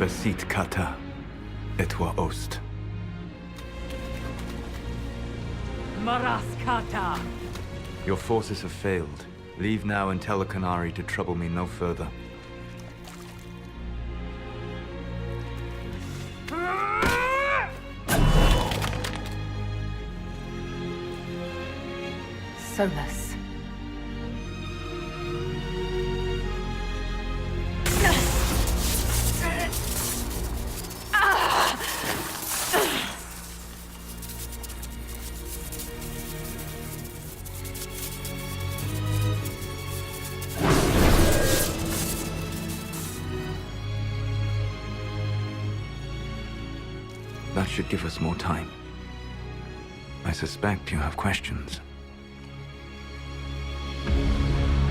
Besit kata, etwa ost. Maraskata! Your forces have failed. Leave now and tell the Canary to trouble me no further. Solas. That should give us more time. I suspect you have questions.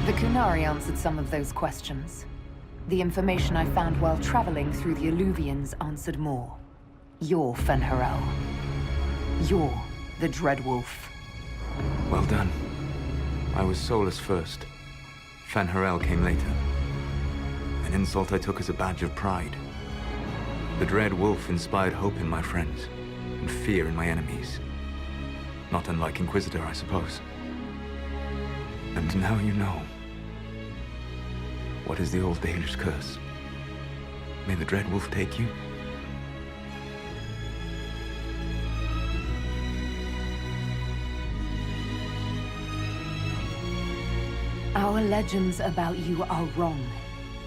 The Kunari answered some of those questions. The information I found while traveling through the Alluvians answered more. You're Fen'Harel. You're the Dreadwolf. Well done. I was Solas first. Fen'Harel came later. An insult I took as a badge of pride. The Dread Wolf inspired hope in my friends, and fear in my enemies. Not unlike Inquisitor, I suppose. And now you know. What is the old Baelish curse? May the Dread Wolf take you? Our legends about you are wrong.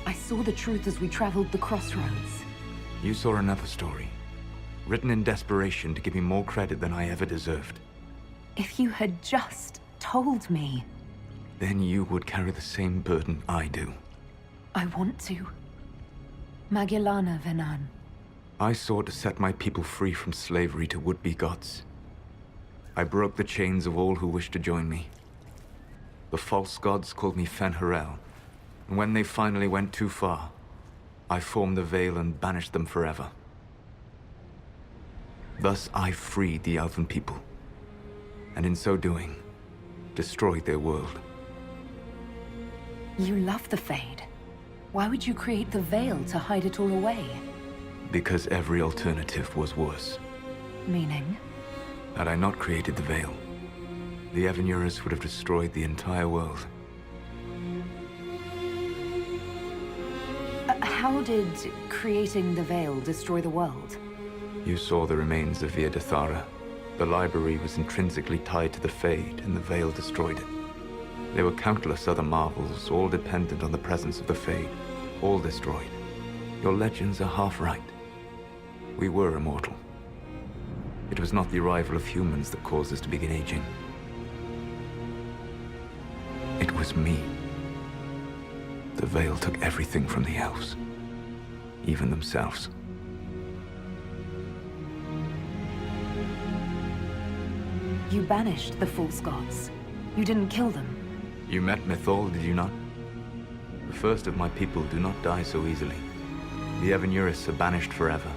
I saw the truth as we traveled the crossroads. You saw another story, written in desperation to give me more credit than I ever deserved. If you had just told me. Then you would carry the same burden I do. I want to. Magellana Venan. I sought to set my people free from slavery to would-be gods. I broke the chains of all who wished to join me. The false gods called me Fen'Harel, and when they finally went too far, I formed the Veil and banished them forever. Thus I freed the Elven people, and in so doing, destroyed their world. You love the Fade. Why would you create the Veil to hide it all away? Because every alternative was worse. Meaning? Had I not created the Veil, the Evanurus would have destroyed the entire world. How did creating the Veil destroy the world? You saw the remains of Via de Thara. The library was intrinsically tied to the Fade, and the Veil destroyed it. There were countless other marvels, all dependent on the presence of the Fade, all destroyed. Your legends are half right. We were immortal. It was not the arrival of humans that caused us to begin aging. It was me. The Veil took everything from the elves, even themselves. You banished the false gods. You didn't kill them. You met Mythal, did you not? The first of my people do not die so easily. The Evanurus are banished forever,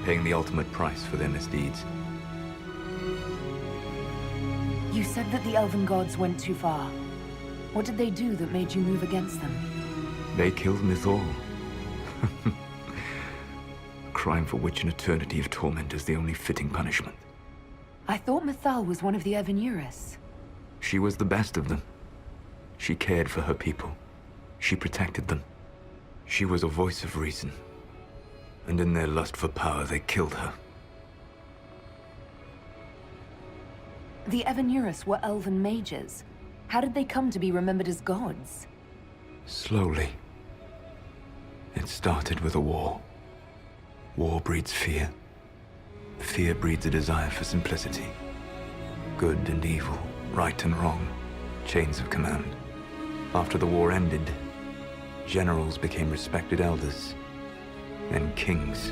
paying the ultimate price for their misdeeds. You said that the Elven gods went too far. What did they do that made you move against them? They killed Mythal. A crime for which an eternity of torment is the only fitting punishment. I thought Mythal was one of the Evanurus. She was the best of them. She cared for her people. She protected them. She was a voice of reason. And in their lust for power, they killed her. The Evanurus were elven mages. How did they come to be remembered as gods? Slowly. It started with a war. War breeds fear. Fear breeds a desire for simplicity. Good and evil, right and wrong, chains of command. After the war ended, generals became respected elders, then kings,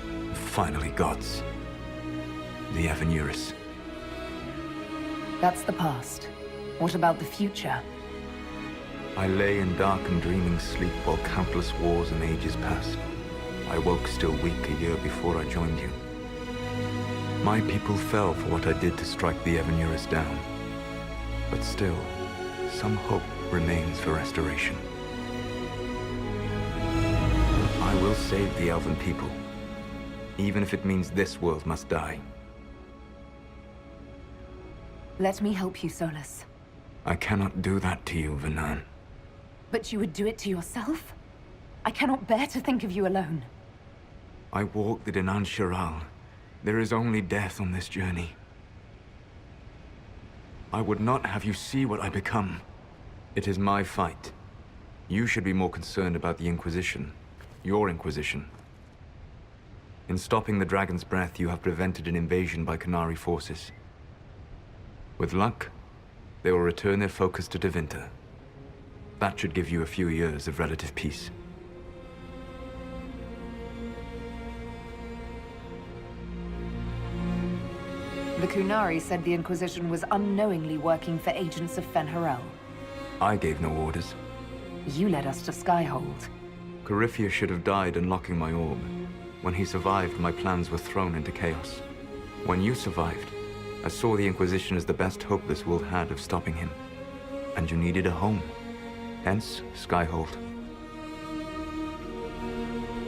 and finally gods. The Evanurus. That's the past. What about the future? I lay in dark and dreaming sleep while countless wars and ages passed. I woke still weak a year before I joined you. My people fell for what I did to strike the Evanurus down. But still, some hope remains for restoration. I will will save the elven people, even if it means this world must die. Let me help you, Solas. I cannot do that to you, Vernan. But you would do it to yourself? I cannot bear to think of you alone. I walk the Dinan Shiral. There is only death on this journey. I would not have you see what I become. It is my fight. You should be more concerned about the Inquisition. Your Inquisition. In stopping the Dragon's Breath, you have prevented an invasion by Qunari forces. With luck, they will return their focus to Tevinter. That should give you a few years of relative peace. The Qunari said the Inquisition was unknowingly working for agents of Fen'Harel. I gave no orders. You led us to Skyhold. Corypheus should have died unlocking my orb. When he survived, my plans were thrown into chaos. When you survived, I saw the Inquisition as the best hope this world had of stopping him. And you needed a home. Hence, Skyhold.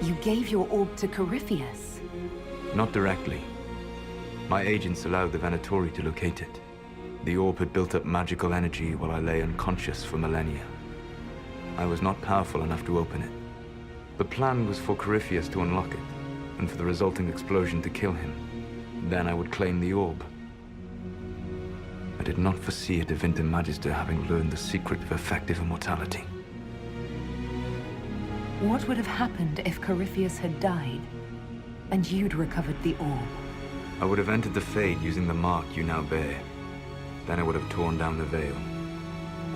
You gave your orb to Corypheus? Not directly. My agents allowed the Venatori to locate it. The orb had built up magical energy while I lay unconscious for millennia. I was not powerful enough to open it. The plan was for Corypheus to unlock it, and for the resulting explosion to kill him. Then I would claim the orb. I did not foresee a Tevinter Magister having learned the secret of effective immortality. What would have happened if Corypheus had died, and you'd recovered the orb? I would have entered the Fade using the mark you now bear. Then I would have torn down the veil.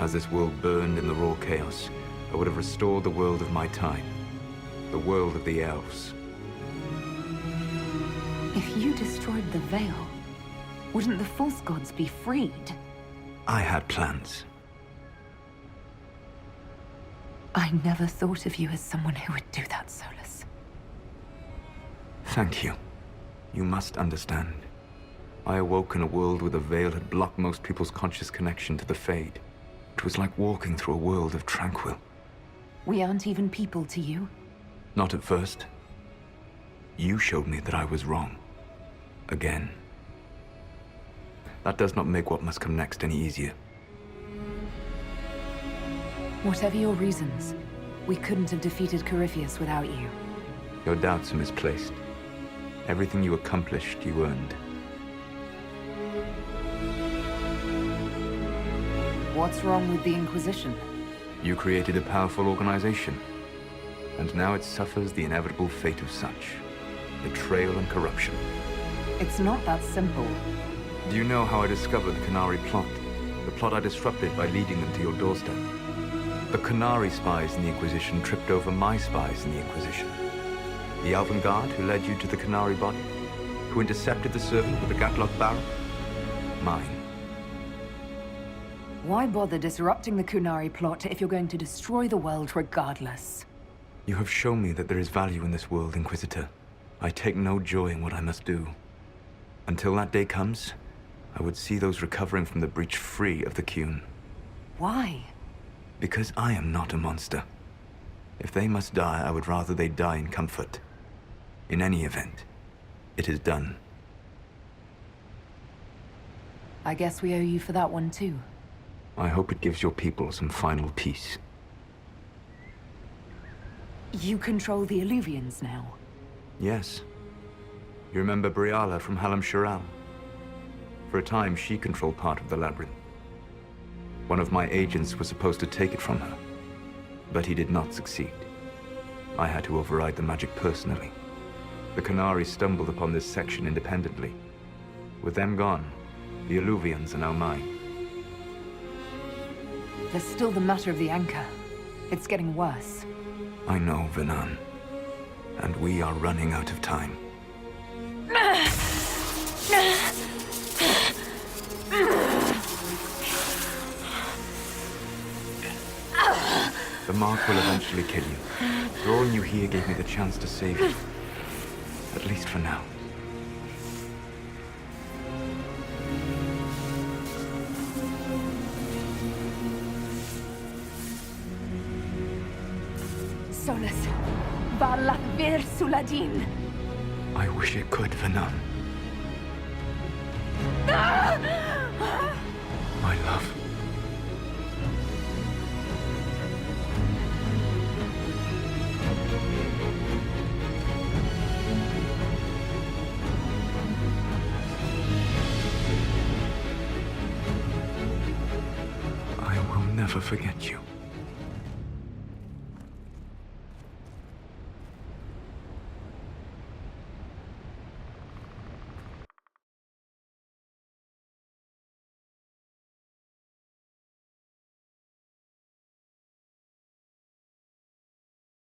As this world burned in the raw chaos, I would have restored the world of my time. The world of the elves. If you destroyed the veil, wouldn't the false gods be freed? I had plans. I never thought of you as someone who would do that, Solas. Thank you. You must understand. I awoke in a world where the veil had blocked most people's conscious connection to the Fade. It was like walking through a world of tranquil. We aren't even people to you? Not at first. You showed me that I was wrong. Again. That does not make what must come next any easier. Whatever your reasons, we couldn't have defeated Corypheus without you. Your doubts are misplaced. Everything you accomplished, you earned. What's wrong with the Inquisition? You created a powerful organization, and now it suffers the inevitable fate of such. Betrayal and corruption. It's not that simple. Do you know how I discovered the Qunari plot? The plot I disrupted by leading them to your doorstep. The Qunari spies in the Inquisition tripped over my spies in the Inquisition. The Elven Guard who led you to the Qunari body? Who intercepted the servant with the Gatlock barrel? Mine. Why bother disrupting the Qunari plot if you're going to destroy the world regardless? You have shown me that there is value in this world, Inquisitor. I take no joy in what I must do. Until that day comes, I would see those recovering from the breach free of the Qun. Why? Because I am not a monster. If they must die, I would rather they die in comfort. In any event, it is done. I guess we owe you for that one too. I hope it gives your people some final peace. You control the Illuvians now. Yes. You remember Briala from Halam Shiral? For a time, she controlled part of the labyrinth. One of my agents was supposed to take it from her, but he did not succeed. I had to override the magic personally. The Qunari stumbled upon this section independently. With them gone, the Illuvians are now mine. There's still the matter of the anchor. It's getting worse. I know, Vernan. And we are running out of time. The mark will eventually kill you. Drawing you here gave me the chance to save you. At least for now. Solas. Valath Ir Suladin. I wish it could for none. My love. I will never forget you.